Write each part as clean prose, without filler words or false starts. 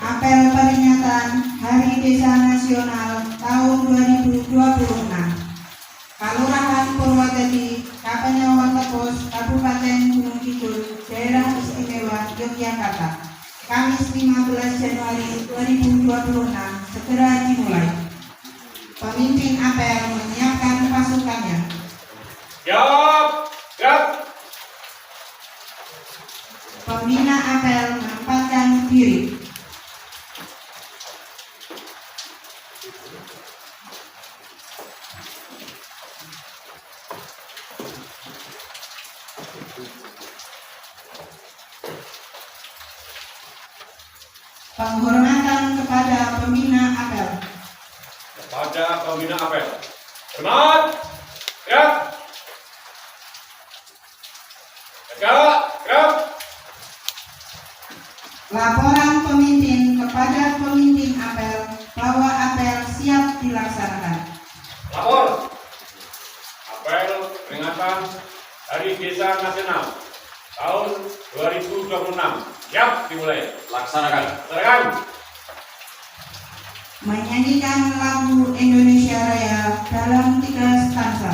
Apel peringatan Hari Desa Nasional tahun 2026. Kelurahan Purwodadi, Kapanewon-Tepus, Kabupaten Gunung Kidul, Daerah Istimewa Yogyakarta. Kamis 15 Januari 2026 segera dimulai. Pemimpin apel menyiapkan pasukannya. Siap. Pembina apel menempatkan diri. Penghormatan kepada pembina apel. Hormat. Gerak. Gerak. Laporan pemimpin kepada pemimpin apel bahwa apel siap dilaksanakan. Lapor. Apel peringatan Hari Desa Nasional tahun 2026. Siap dimulai. Laksanakan. Menyanyikan lagu Indonesia Raya dalam 3 stanza.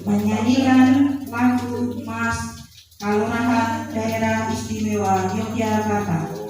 menyanyikan lagu Mas Kalurahan Daerah Istimewa Yogyakarta.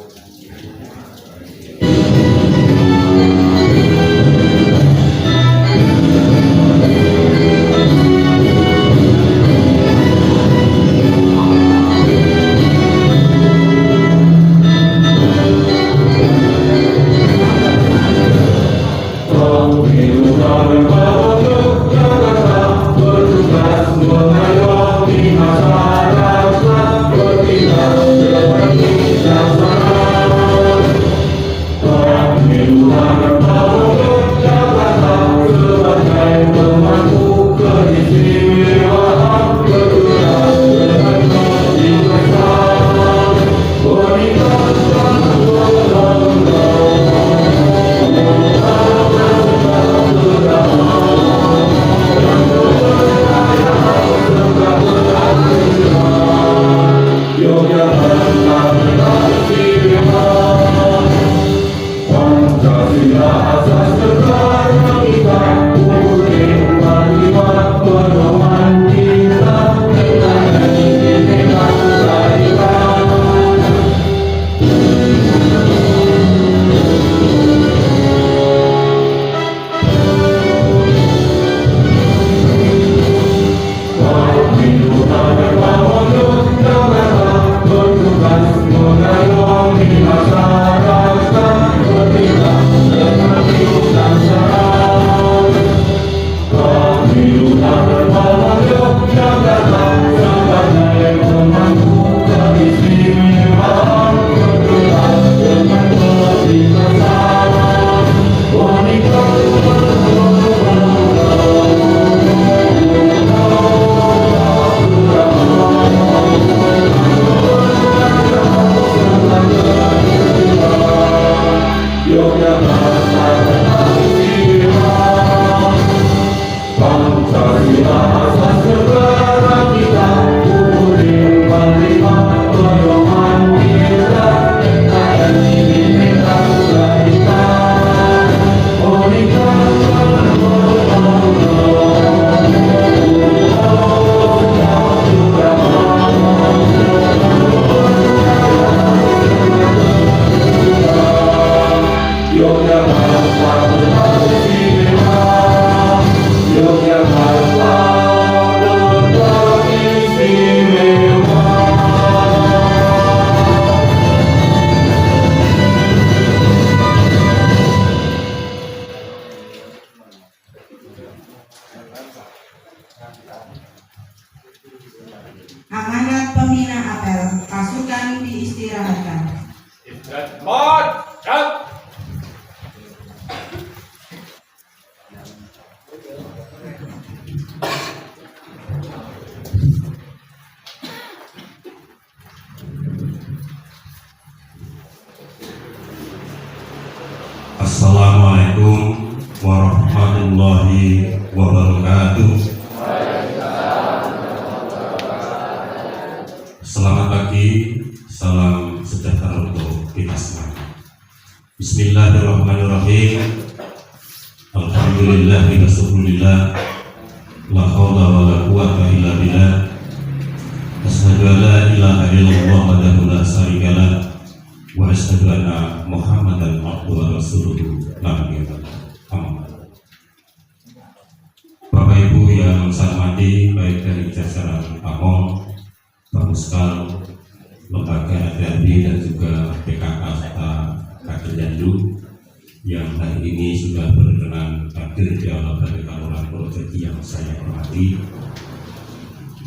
Amanat Pembina Apel, pasukan diistirahatkan. Assalamualaikum warahmatullahi wabarakatuh. Selamat pagi, salam sejahtera untuk kita semua. Bismillahirrahmanirrahim. Alhamdulillah wa syukurillah. La haula wa la quwwata illa billah. Asyhadu an la ilaha illallah wahdahu la syarika lah. Wa asyhadu anna Muhammadan abduhu wa rasuluhu la ilaha illallah. Bapak Ibu yang saya hormati, baik dari jajaran Pamong, Bamuskal, Lembaga ADRB dan juga PKK serta Kadin Yandu yang hari ini sudah berkenan hadir di aula Balai Kelurahan Purwodadi yang saya hormati.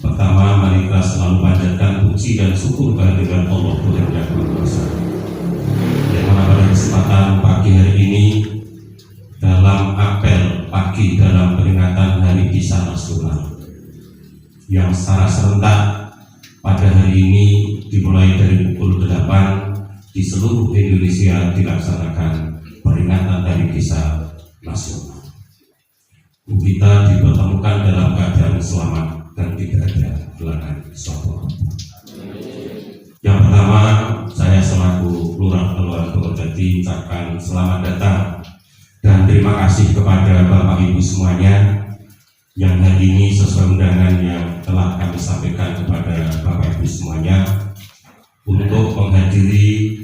Pertama, mari kita selalu panjatkan puji dan syukur kehadiran Allah Yang Maha Kuasa. Yang mana pada kesempatan pagi hari ini dalam apel pagi dalam peringatan Hari Kisah Nasional yang secara serentak pada hari ini dimulai dari pukul 8 di seluruh Indonesia dilaksanakan peringatan Hari Kisah Nasional. Kita dipertemukan dalam keadaan selamat dan tidak ada halangan suatu. Yang pertama, saya selaku Lurah Kelurahan Purwodadi ucapkan selamat datang dan terima kasih kepada Bapak Ibu semuanya yang hari ini sesuai undangan yang telah kami sampaikan kepada Bapak Ibu semuanya untuk menghadiri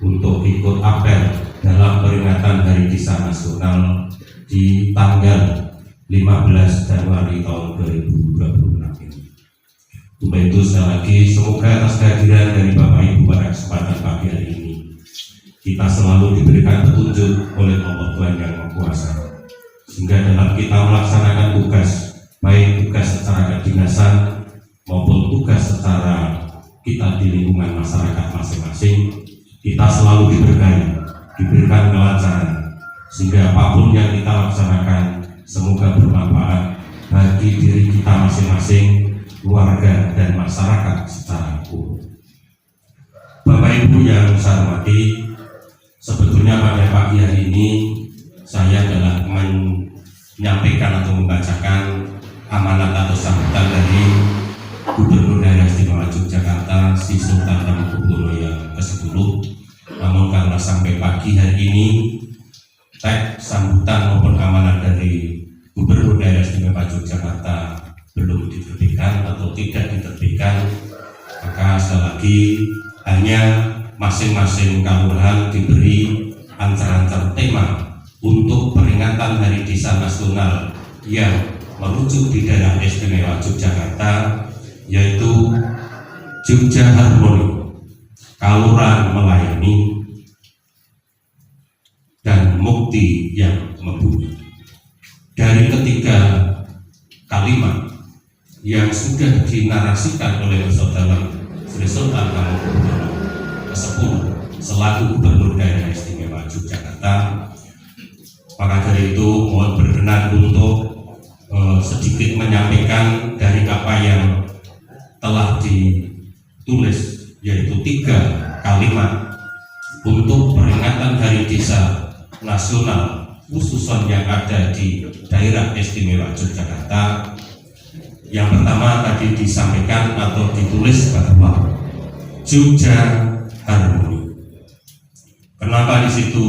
untuk ikut apel dalam peringatan Hari Desa Nasional di tanggal 15 Januari tahun 2026 ini. Untuk itu sekali lagi semoga atas kehadiran dari Bapak Ibu pada kesempatan pagi hari ini kita selalu diberikan petunjuk oleh Allah Tuhan yang Maha Kuasa, sehingga dalam kita melaksanakan tugas, baik tugas secara kedinasan maupun tugas secara kita di lingkungan masyarakat masing-masing, kita selalu diberikan kelancaran, sehingga apapun yang kita laksanakan semoga bermanfaat bagi diri kita masing-masing, keluarga dan masyarakat secara umum. Bapak Ibu yang saya hormati, sebetulnya pada pagi hari ini saya adalah menyampaikan atau membacakan amanat atau sambutan dari Gubernur Daerah Istimewa Yogyakarta Sri Sultan Hamengkubuwono yang ke-10. Namun karena sampai pagi hari ini teks sambutan maupun amanat dari Gubernur Daerah Istimewa Yogyakarta belum diterbitkan atau tidak diterbitkan, maka sekali lagi hanya masing-masing kelurahan diberi ancar-ancar tema untuk peringatan Hari Desa Nasional yang merujuk di Daerah Istimewa Yogyakarta, yaitu Jogja Harmoni, Kalurahan Melayani, dan Mukti yang Membumi. Dari ketiga kalimat yang sudah dinarasikan oleh Saudara Sri Sultan Hamengkubuwono ke-10 selaku Gubernur Daerah Istimewa Yogyakarta, maka dari itu mohon berkenan untuk sedikit menyampaikan dari apa yang telah ditulis, yaitu 3 kalimat untuk peringatan Hari Desa Nasional khususon yang ada di Daerah Istimewa Yogyakarta. Yang pertama tadi disampaikan atau ditulis bahwa Jogja Harmoni. Kenapa di situ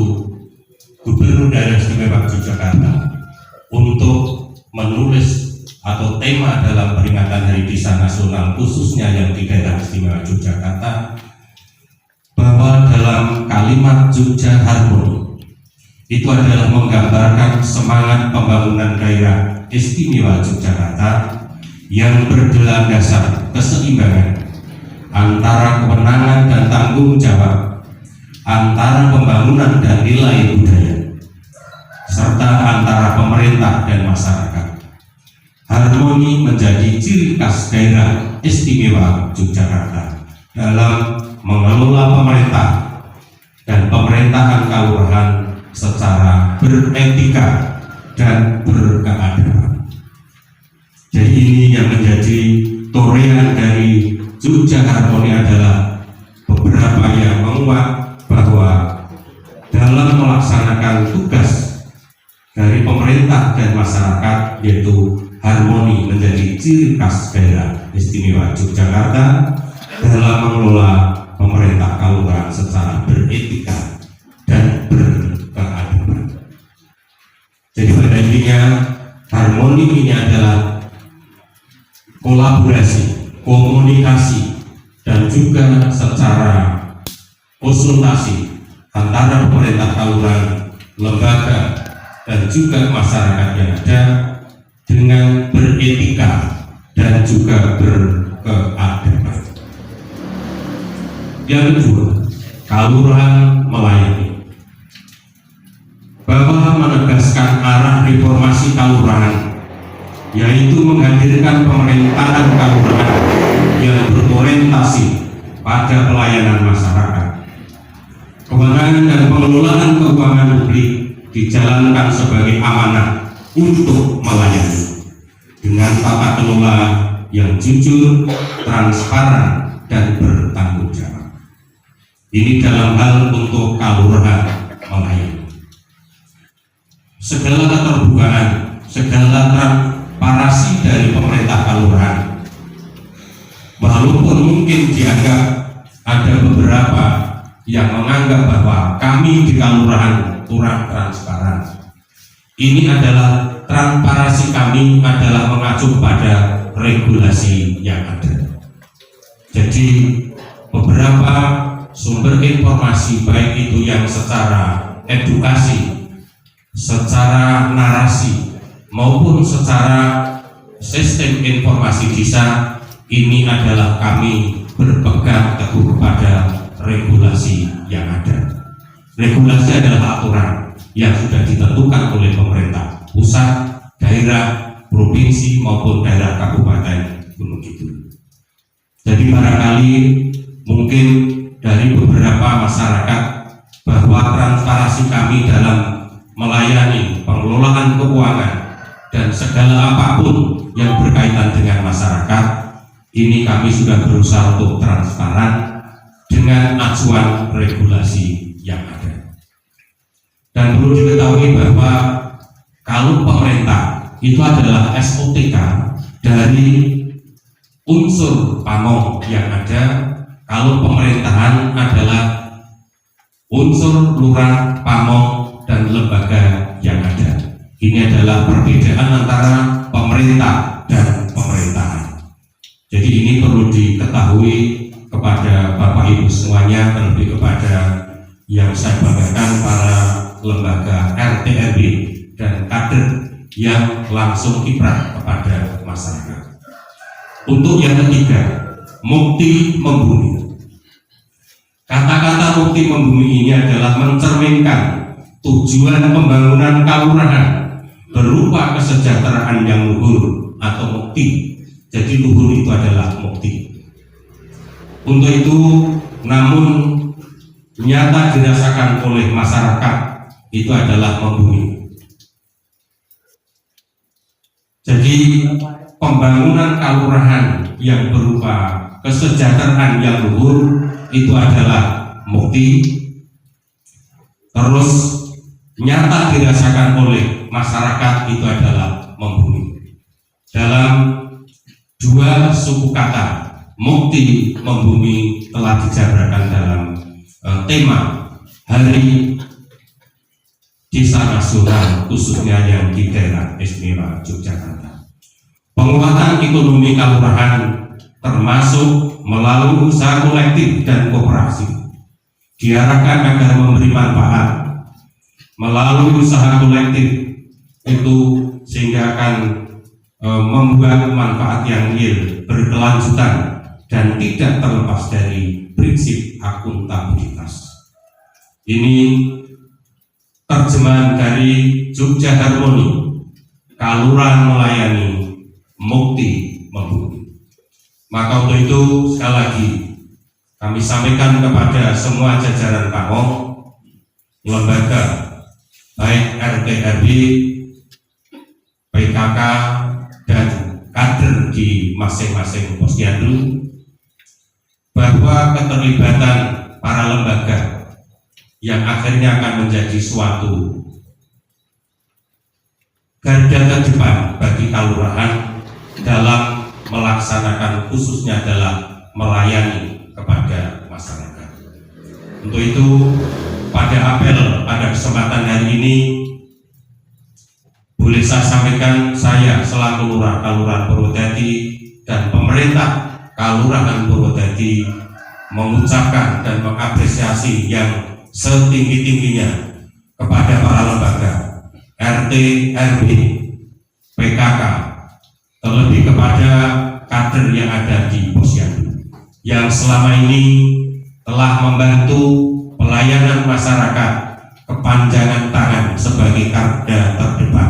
Gubernur Daerah Istimewa Yogyakarta untuk menulis atau tema dalam peringatan Hari Desa Nasional khususnya yang di Daerah Istimewa Yogyakarta, bahwa dalam kalimat Jogja Harmoni itu adalah menggambarkan semangat pembangunan Daerah Istimewa Yogyakarta yang berlandaskan keseimbangan antara kewenangan dan tanggung jawab, antara pembangunan dan nilai budaya, serta antara pemerintah dan masyarakat. Harmoni menjadi ciri khas Daerah Istimewa Yogyakarta dalam mengelola pemerintah dan pemerintahan kelurahan secara beretika dan berkeadaban. Jadi ini yang menjadi torehan dari Jogja Harmoni adalah beberapa yang menguat bahwa dalam melaksanakan tugas dari pemerintah dan masyarakat, yaitu harmoni menjadi ciri khas Daerah Istimewa Yogyakarta dalam mengelola pemerintah kelurahan secara beretika dan berkeadaban. Jadi pada intinya harmoni ini adalah kolaborasi, komunikasi, dan juga secara konsultasi antara pemerintah kelurahan, lembaga, dan juga masyarakat yang ada dengan beretika dan juga berkeadaban. Yang kedua, kelurahan melayani, bahwa menegaskan arah reformasi kelurahan, yaitu menghadirkan pemerintahan kelurahan yang berorientasi pada pelayanan masyarakat. Kewenangan dan pengelolaan keuangan publik dijalankan sebagai amanah untuk melayani dengan tata kelola yang jujur, transparan, dan bertanggung jawab. Ini dalam hal untuk kelurahan melayani. Segala keterbukaan, segala transparansi dari pemerintah kelurahan, walaupun mungkin dianggap ada beberapa yang menganggap bahwa kami di kelurahan kurang transparan, Ini adalah transparansi kami adalah mengacu pada regulasi yang ada. Jadi beberapa sumber informasi baik itu yang secara edukasi, secara narasi maupun secara sistem informasi desa, ini adalah kami berpegang teguh pada regulasi yang ada. Regulasi adalah aturan yang sudah ditentukan oleh pemerintah pusat, daerah, provinsi maupun daerah kabupaten Gunung Kidul. Jadi barangkali mungkin dari beberapa masyarakat bahwa transparansi kami dalam melayani pengelolaan keuangan dan segala apapun yang berkaitan dengan masyarakat, ini kami sudah berusaha untuk transparan dengan acuan regulasi yang ada. Dan perlu diketahui bahwa kalau pemerintah itu adalah SOTK dari unsur PAMONG yang ada, kalau pemerintahan adalah unsur lurah, PAMONG, dan lembaga yang ada. Ini adalah perbedaan antara pemerintah dan pemerintahan. Jadi ini perlu diketahui kepada Bapak Ibu semuanya, terlebih kepada yang saya banggakan para lembaga RT RW dan kader yang langsung kiprah kepada masyarakat. Untuk yang ketiga, mukti membumi. Kata-kata mukti membumi ini adalah mencerminkan tujuan pembangunan kalurahan berupa kesejahteraan yang luhur atau mukti. Jadi luhur itu adalah mukti. Untuk itu, namun nyata dirasakan oleh masyarakat itu adalah membumi. Jadi pembangunan kalurahan yang berupa kesejahteraan yang luhur itu adalah mukti. Terus nyata dirasakan oleh masyarakat itu adalah membumi. Dalam dua suku kata, mukti membumi telah dijabarkan dalam tema Hari Desa Nasional, khususnya yang di daerah istimewa Yogyakarta. Penguatan ekonomi kalurahan termasuk melalui usaha kolektif dan koperasi diarahkan agar memberi manfaat melalui usaha kolektif itu, sehingga akan membuat manfaat yang real, berkelanjutan, dan tidak terlepas dari prinsip akuntabilitas. Ini terjemahan dari Jogja Harmoni, kalurahan melayani, mukti membumi. Maka untuk itu sekali lagi kami sampaikan kepada semua jajaran PAMONG, lembaga baik RT RW, PKK, dan kader di masing-masing posyandu, bahwa keterlibatan para lembaga yang akhirnya akan menjadi suatu garda terdepan bagi kalurahan dalam melaksanakan, khususnya adalah melayani kepada masyarakat. Untuk itu, pada apel pada kesempatan hari ini, boleh saya sampaikan, saya selaku lurah Kalurahan Purwodadi dan pemerintah Kalurahan Purwodadi mengucapkan dan mengapresiasi yang setinggi-tingginya kepada para lembaga RT, RW, PKK, terlebih kepada kader yang ada di posyandu yang selama ini telah membantu pelayanan masyarakat, kepanjangan tangan sebagai garda terdepan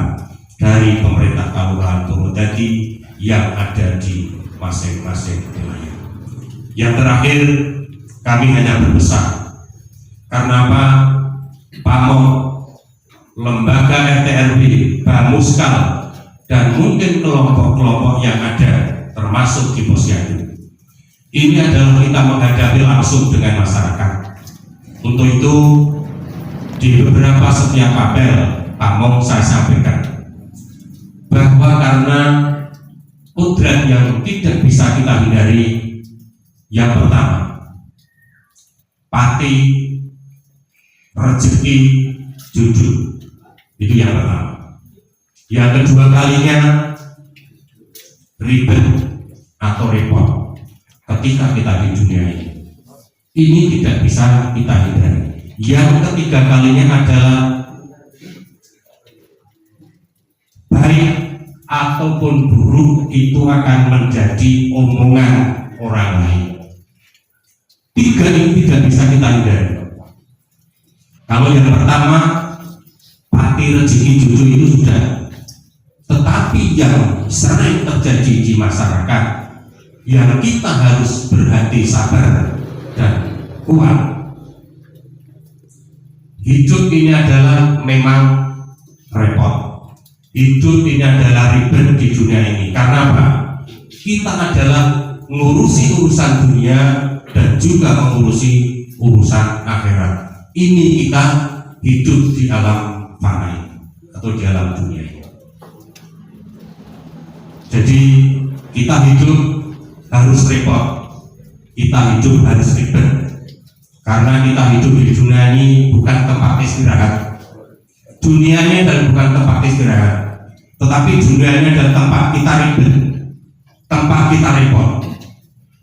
dari pemerintah Kalurahan Purwodadi yang ada di masing-masing wilayah. Yang terakhir, kami hanya berpesan, karena apa? PAMONG, lembaga RT RW, Bamuskal, dan mungkin kelompok-kelompok yang ada termasuk di posyandu, ini adalah kita menghadapi langsung dengan masyarakat. Untuk itu, di beberapa setiap apel PAMONG saya sampaikan bahwa karena kodrat yang tidak bisa kita hindari, yang pertama, pati, rezeki, jujur, itu yang pertama. Yang kedua kalinya ribet atau repot ketika kita di dunia ini. Ini tidak bisa kita hindari. Yang ketiga kalinya adalah baik ataupun buruk itu akan menjadi omongan orang lain. Tiga ini tidak bisa kita hindari. Kalau yang pertama, pati rezeki jujur itu sudah. Tetapi yang sering terjadi di masyarakat, yang kita harus berhati sabar dan kuat. Hidup ini adalah memang repot. Hidup ini adalah ribet di dunia ini. Karena apa? Kita adalah mengurusi urusan dunia dan juga mengurusi urusan akhirat. Ini kita hidup di alam fana ini atau di alam dunia ini. Jadi kita hidup harus repot, kita hidup harus ribet, karena kita hidup di dunia ini bukan tempat istirahat. Dunianya dan bukan tempat istirahat, tetapi dunianya adalah tempat kita ribet, tempat kita repot.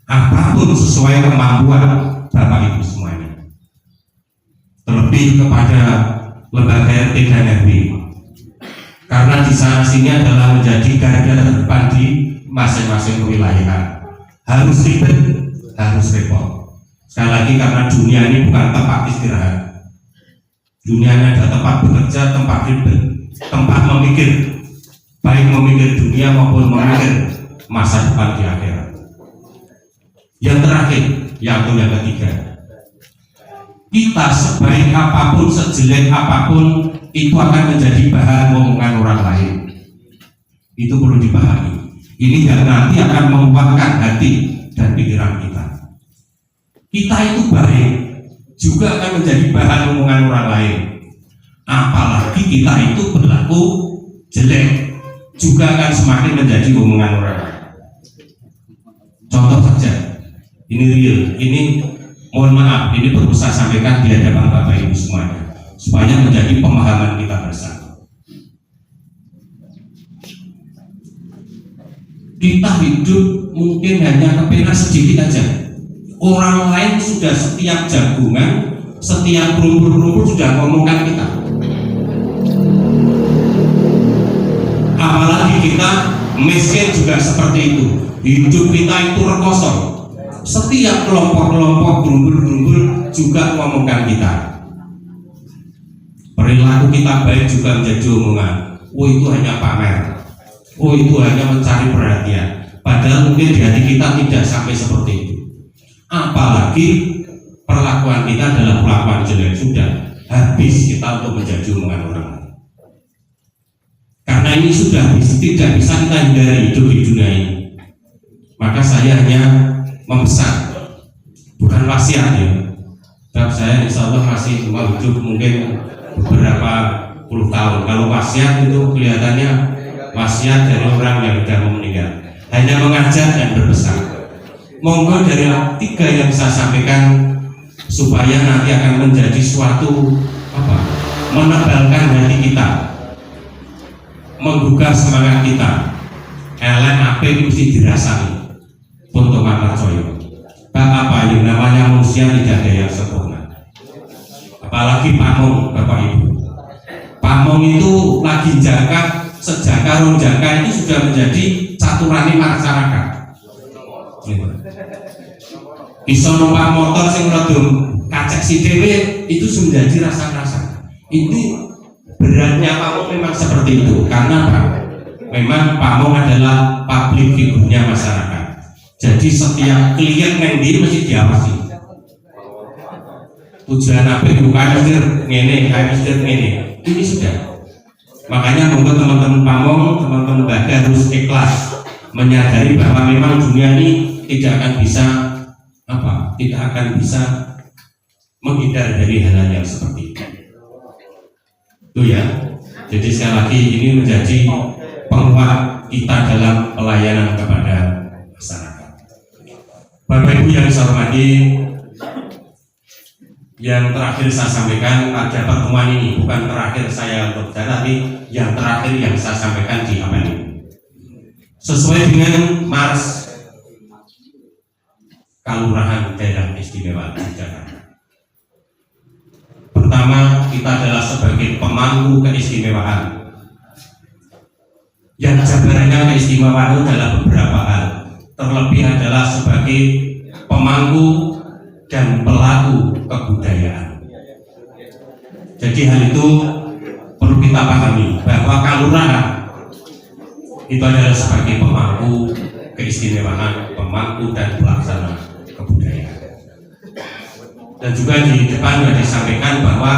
Apapun sesuai kemampuan Bapak Ibu semuanya. Terlebih kepada lembaga RT dan RW, karena di sana sini adalah menjadi garda terdepan di masing-masing wilayah. Harus ribet, harus repot. Sekali lagi, karena dunia ini bukan tempat istirahat. Dunianya adalah tempat bekerja, tempat ribet, tempat memikir, baik memikir dunia maupun memikir masa depan di akhirat. Yang terakhir, yang ketiga, kita sebaik apapun, sejelek apapun, itu akan menjadi bahan omongan orang lain. Itu perlu dipahami. Ini yang nanti akan membuahkan hati dan pikiran kita. Kita itu baik, juga akan menjadi bahan omongan orang lain. Apalagi kita itu berlaku jelek, juga akan semakin menjadi omongan orang lain. Contoh saja, ini real, ini mohon maaf, ini perlu saya sampaikan di hadapan Bapak Ibu semuanya, supaya menjadi pemahaman kita bersama. Kita hidup mungkin hanya kepengen sedikit aja. Orang lain sudah setiap jagungan, setiap rumput-rumput sudah ngomongkan kita. Apalagi kita miskin juga seperti itu. Hidup kita itu rekoso. Setiap kelompok-kelompok gerumbul-gerumbul juga ngomongkan kita. Perilaku kita baik juga menjadi omongan. Oh, itu hanya pamer. Oh, itu hanya mencari perhatian. Padahal mungkin di hati kita tidak sampai seperti itu. Apalagi perlakuan kita adalah perlakuan jelek, sudah habis kita untuk menjadi omongan orang lain. Karena ini sudah tidak bisa kita hindari hidup di dunia ini. Maka saya hanya memesan, bukan wasiat ya. Sebab saya insya Allah masih mau hidup mungkin beberapa puluh tahun. Kalau wasiat itu kelihatannya wasiat dari orang yang sudah meninggal. Hanya mengajar dan berpesan. Monggo dari tiga yang saya sampaikan supaya nanti akan menjadi suatu menebalkan hati kita, menggugah semangat kita. Elek apik mesti dirasani. Untuk Pak Coyo, apa yang namanya manusia tidak ada yang sempurna. Apalagi pamong, Bapak Ibu. Pamong itu lagi jangka, sejaka ronjaka itu sudah menjadi caturane masyarakat. Bisa numpak motor sing rodong kacek si dewe itu sudah menjadi rasa-rasa. Ini beratnya pamong memang seperti itu. Karena apa? Memang pamong adalah public figurnya masyarakat. Jadi setiap klien yang dia mesti diawasi. Tujuan apa itu kayak ngene. Ini sudah. Makanya monggo teman-teman pamong, teman-teman lembaga harus ikhlas menyadari bahwa memang dunia ini tidak akan bisa menghindar dari hal-hal yang seperti itu. Itu ya. Jadi sekali lagi ini menjadi penguat kita dalam pelayanan kepada masyarakat. Bapak Ibu yang saya hormati, yang terakhir saya sampaikan pada pertemuan ini, bukan terakhir saya untuk bicara, tapi yang terakhir yang saya sampaikan di apel ini. Sesuai dengan Mars Kelurahan Daerah Istimewa Jakarta. Pertama, kita adalah sebagai pemangku keistimewaan. Yang jabarannya keistimewaan itu adalah beberapa hal. Terlebih adalah sebagai pemangku dan pelaku kebudayaan. Jadi hal itu perlu kita pahami bahwa kelurahan itu adalah sebagai pemangku keistimewaan, pemangku dan pelaksana kebudayaan. Dan juga di depan sudah disampaikan bahwa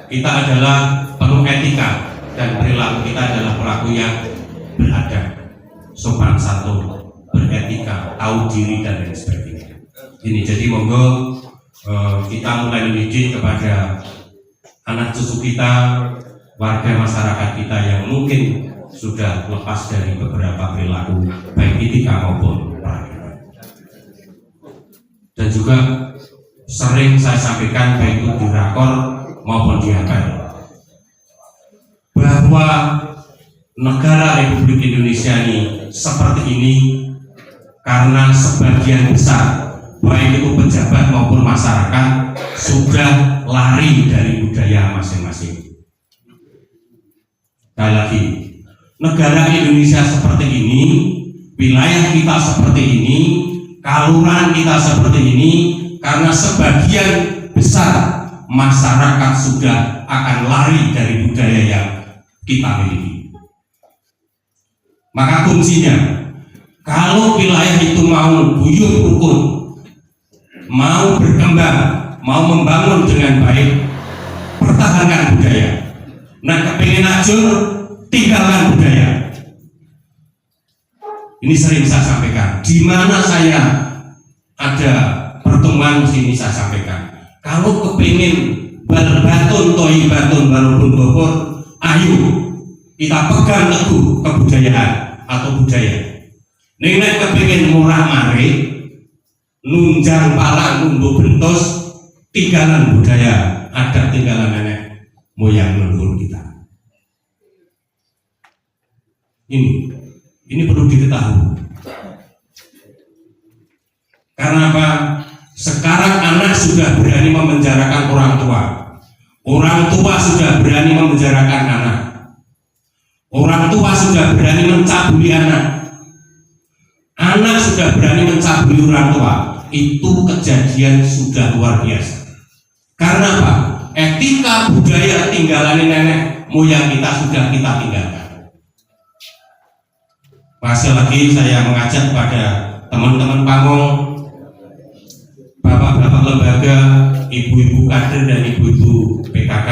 kita adalah penuh etika dan perilaku kita adalah pelaku yang beradab, sopan santun, beretika, tahu diri dan lain sebagainya. Ini jadi monggo kita mulai mendidik kepada anak cucu kita, warga masyarakat kita yang mungkin sudah lepas dari beberapa perilaku baik etika maupun peradaban. Dan juga sering saya sampaikan baik itu di rakor maupun di apel bahwa negara Republik Indonesia ini seperti ini karena sebagian besar baik itu pejabat maupun masyarakat sudah lari dari budaya masing-masing. Sekali lagi, negara Indonesia seperti ini, wilayah kita seperti ini, kelurahan kita seperti ini, karena sebagian besar masyarakat sudah akan lari dari budaya yang kita miliki. Maka kuncinya, kalau wilayah itu mau guyup rukun, mau berkembang, mau membangun dengan baik, pertahankan budaya. Nah, kepingin ajur, tinggalkan budaya. Ini sering saya sampaikan. Di mana saya ada pertemuan sini saya sampaikan. Kalau kepingin berbatun toyi batun barubun bobor, ayo kita pegang teguh kebudayaan atau budaya. Nek kepingin murah mari, nunjang palang umbu bentos, tinggalan budaya, ada tinggalan nenek moyang leluhur kita. Ini perlu diketahui. Karena apa? Sekarang anak sudah berani memenjarakan orang tua. Orang tua sudah berani memenjarakan anak. Orang tua sudah berani mencabuli anak. Anak sudah berani mencabuli orang tua. Itu kejadian sudah luar biasa. Karena apa? Etika budaya tinggalan nenek moyang kita sudah kita tinggalkan. Masih lagi saya mengajak pada teman-teman pamong, bapak-bapak lembaga, ibu-ibu kader dan ibu-ibu PKK,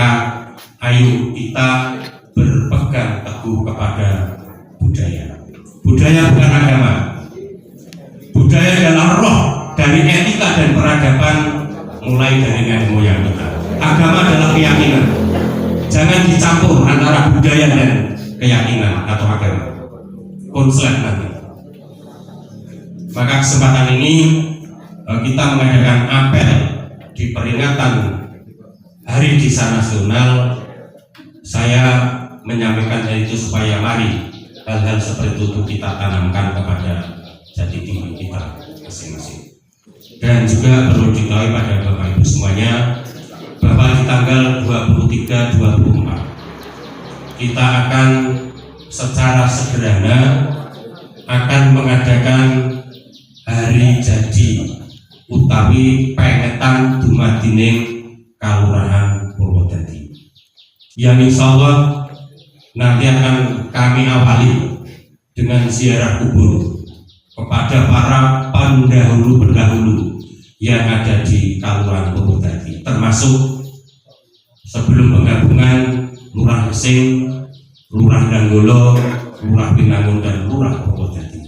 ayo kita berpegang teguh kepada budaya. Budaya bukan agama. Budaya adalah roh dari etika dan peradaban mulai dari nenek moyang kita. Agama adalah keyakinan. Jangan dicampur antara budaya dan keyakinan atau agama. Konslet nanti. Maka kesempatan ini kita mengadakan apel di peringatan Hari Desa Nasional. Saya menyampaikan itu supaya mari hal-hal seperti itu kita tanamkan kepada jati diri kita masing-masing. Dan juga perlu diketahui pada Bapak Ibu semuanya bahwa di tanggal 23-24 kita akan secara sederhana akan mengadakan hari jadi utawi pengetan dumadining Kelurahan Purwodadi yang insya Allah nanti akan kami awali dengan ziarah kubur kepada para pendahulu-pendahulu yang ada di Kelurahan Purwodadi, termasuk sebelum penggabungan Lurah Lesing, Lurah Danggolo, Lurah Binangun dan Lurah Purwodadi.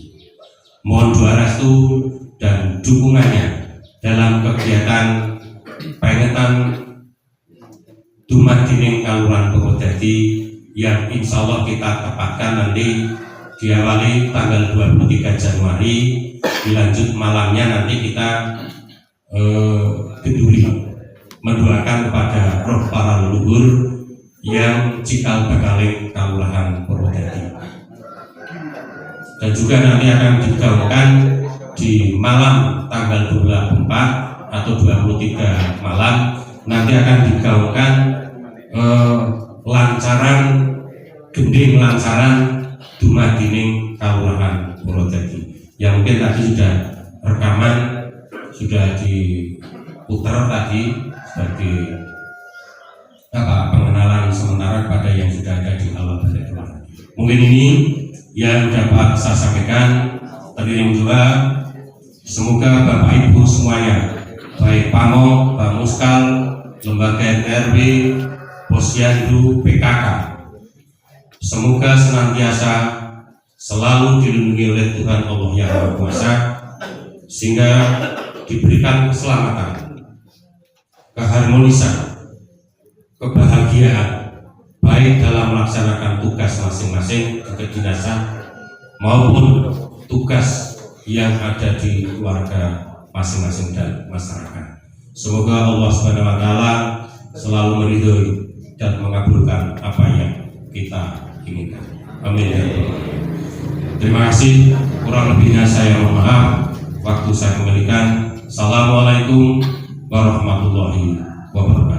Mohon doa restu dan dukungannya dalam kegiatan pengetan dumadining Kelurahan Purwodadi yang insya Allah kita tepatkan nanti diawali tanggal 23 Januari, dilanjut malamnya nanti kita kenduri mendoakan kepada roh para leluhur yang Cikal Bakaling Kelurahan Purwodadi. Dan juga nanti akan digaungkan di malam tanggal 24 atau 23 malam nanti akan digaungkan lancaran gending lancaran dumadining Kelurahan Purwodadi yang mungkin tadi sudah rekaman sudah diputar tadi sebagai pengenalan sementara kepada yang sudah ada di awal balai kelurahan. Mungkin ini yang dapat saya sampaikan. Terdiri juga semoga Bapak Ibu semuanya, baik Pamo, Bamuskal, Lembaga RW, Posyandu, PKK, semoga senantiasa selalu dilindungi oleh Tuhan Allah Yang Maha Kuasa, sehingga diberikan keselamatan, keharmonisan, kebahagiaan, baik dalam melaksanakan tugas masing-masing di kedinasan maupun tugas yang ada di keluarga masing-masing dan masyarakat. Semoga Allah Subhanahu wa taala selalu meridhoi dan mengabulkan apa yang kita inginkan. Amin ya rabbal alamin. Terima kasih, kurang lebihnya saya mohon maaf. Waktu saya kembalikan. Assalamualaikum warahmatullahi wabarakatuh.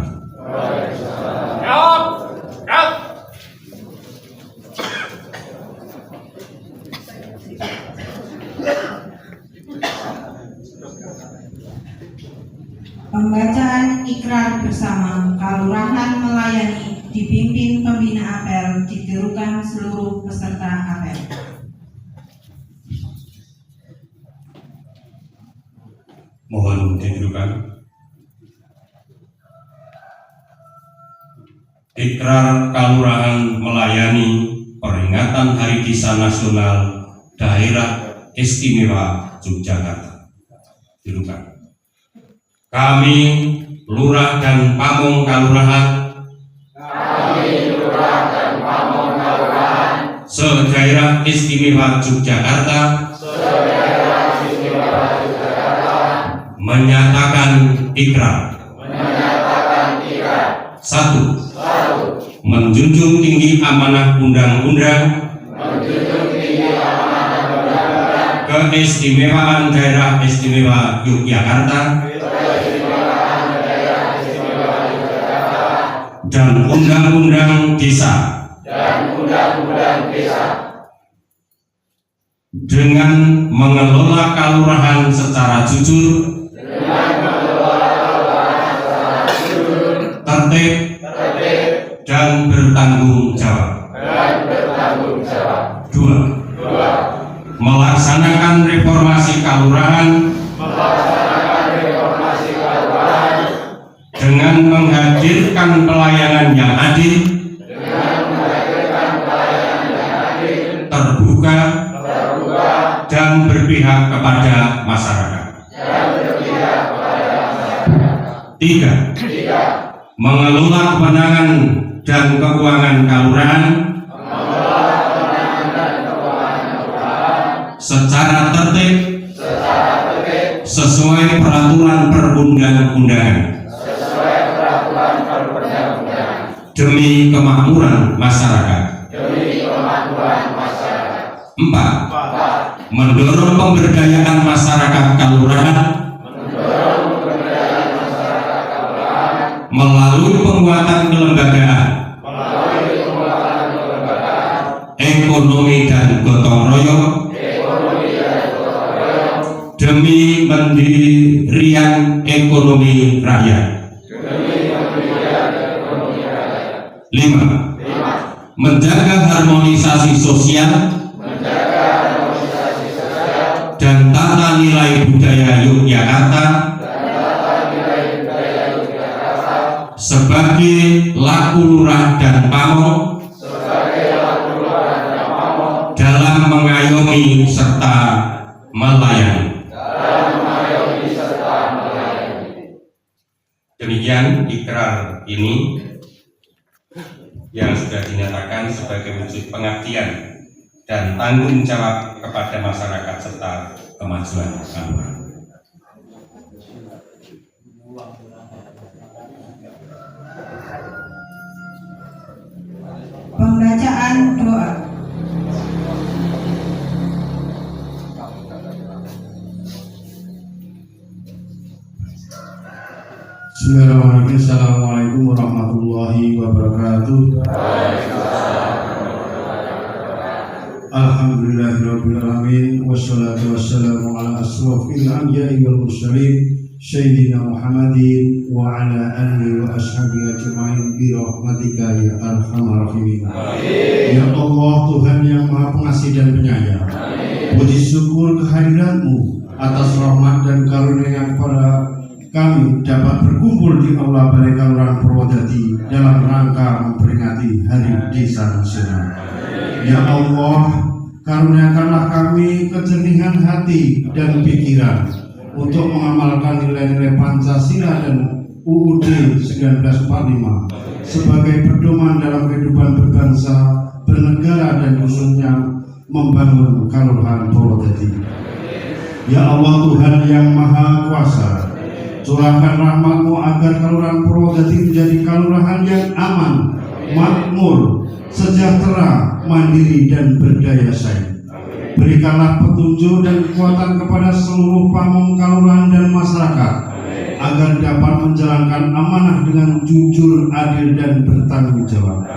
Pembacaan ikrar bersama Kelurahan Melayani dipimpin pembina apel ditirukan seluruh peserta apel. Mohon didudukkan. Ikrar Kelurahan Melayani peringatan Hari Desa Nasional Daerah Istimewa Yogyakarta. Didudukkan. Kami Lurah dan Pamong Kelurahan Se-Daerah Istimewa Yogyakarta menyatakan ikrar. Satu, menjunjung tinggi amanah undang-undang keistimewaan Daerah Istimewa Yogyakarta dan undang-undang desa dengan mengelola kelurahan secara jujur, tertib dan bertanggung jawab. Dua, melaksanakan reformasi kelurahan dengan menghadirkan pelayanan yang adil, terbuka dan berpihak kepada masyarakat. Tiga, mengelola kewenangan dan keuangan kelurahan secara tertib sesuai peraturan perundang-undangan demi kemakmuran masyarakat. Empat, mendorong pemberdayaan masyarakat kelurahan melalui penguatan kelembagaan, ekonomi dan gotong royong demi pendirian ekonomi rakyat. Lima, menjaga harmonisasi sosial dan tata nilai budaya Yogyakarta sebagai laku lurah dan pamong dalam mengayomi serta melayani. Demikian ikrar ini yang sudah dinyatakan sebagai wujud pengabdian dan tanggung jawab kepada masyarakat serta kemajuan kelurahan. Bismillahirrahmanirrahim. Assalamualaikum warahmatullahi wabarakatuh. Alhamdulillahirabbil alamin wassalatu wassalamu ala asrofil anbiya'i wal mursalin sayyidina Muhammadin wa ala alihi wa ashabihi ajma'in bi rahmatika ya arhamar rahimin. Ya Allah, Tuhan yang Maha Pengasih dan Penyayang, puji syukur kehadiran-Mu atas rahmat dan karunia kepada kami dapat berkumpul di Aula Balai Kelurahan Purwodadi dalam rangka memperingati Hari Desa Nasional. Ya Allah, karuniakanlah kami kejernihan hati dan pikiran untuk mengamalkan nilai-nilai Pancasila dan UUD 1945 sebagai pedoman dalam kehidupan berbangsa, bernegara, dan khususnya membangun Kelurahan Purwodadi. Ya Allah, Tuhan yang Maha Kuasa, curahkan rahmat-Mu agar Kelurahan Purwodadi menjadi kelurahan yang aman, makmur, sejahtera, mandiri, dan berdaya saing. Berikanlah petunjuk dan kekuatan kepada seluruh pamong kelurahan dan masyarakat agar dapat menjalankan amanah dengan jujur, adil, dan bertanggung jawab.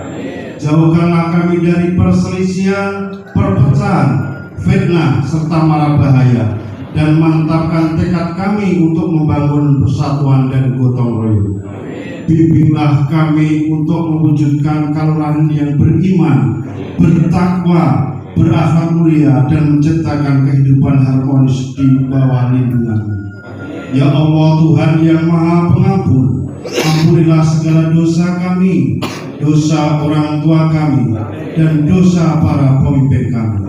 Jauhkanlah kami dari perselisihan, perpecahan, fitnah, serta mara bahaya, dan mantapkan tekad kami untuk membangun persatuan dan gotong royong. Bimbinglah kami untuk mewujudkan kelurahan yang beriman, bertakwa, berakhlak mulia, dan menciptakan kehidupan harmonis di bawah lindungan-Mu. Ya Allah, Tuhan yang Maha Pengampun, ampunilah segala dosa kami, dosa orang tua kami, dan dosa para pemimpin kami.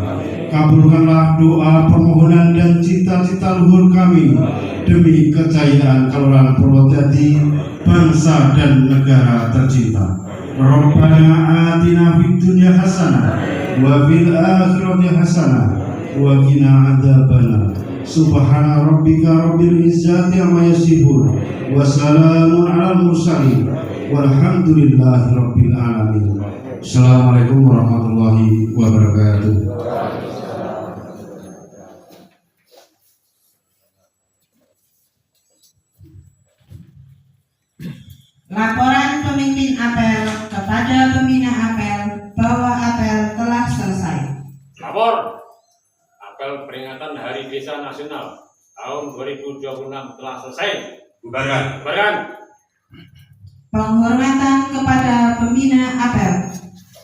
Kabulkanlah doa, permohonan, dan cita-cita luhur kami demi kejayaan Kelurahan Purwodadi, bangsa dan negara tercinta. Rabbana atina fid dunya hasanah wa fil akhirati hasanah wa qina adzabannar. Subhana rabbika rabbil izzati amma yasifun wa salamun alal mursalin walhamdulillahi rabbil alamin. Assalamualaikum warahmatullahi wabarakatuh. Laporan pemimpin apel kepada pembina apel bahwa apel telah selesai. Lapor. Apel peringatan Hari Desa Nasional tahun 2026 telah selesai. Bubarkan. Bubarkan. Penghormatan kepada pembina apel.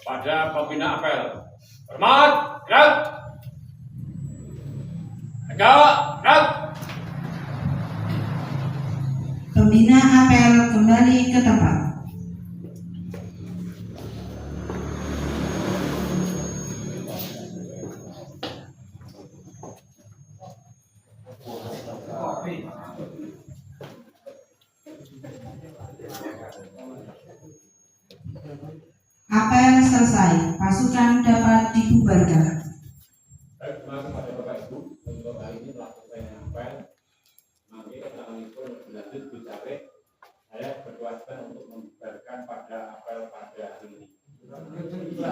Kepada pembina apel. Hormat. Gerak. Tegak. Gerak. Pembina apel kembali ke tempat. Apel selesai, pasukan dapat dibubarkan. Baik, terima kasih kepada Bapak Ibu untuk hari ini telah selesai apel. Nanti pun berlanjut bicara. Saya berkewajiban untuk membubarkan pada apel pada hari ini. Bubarkan!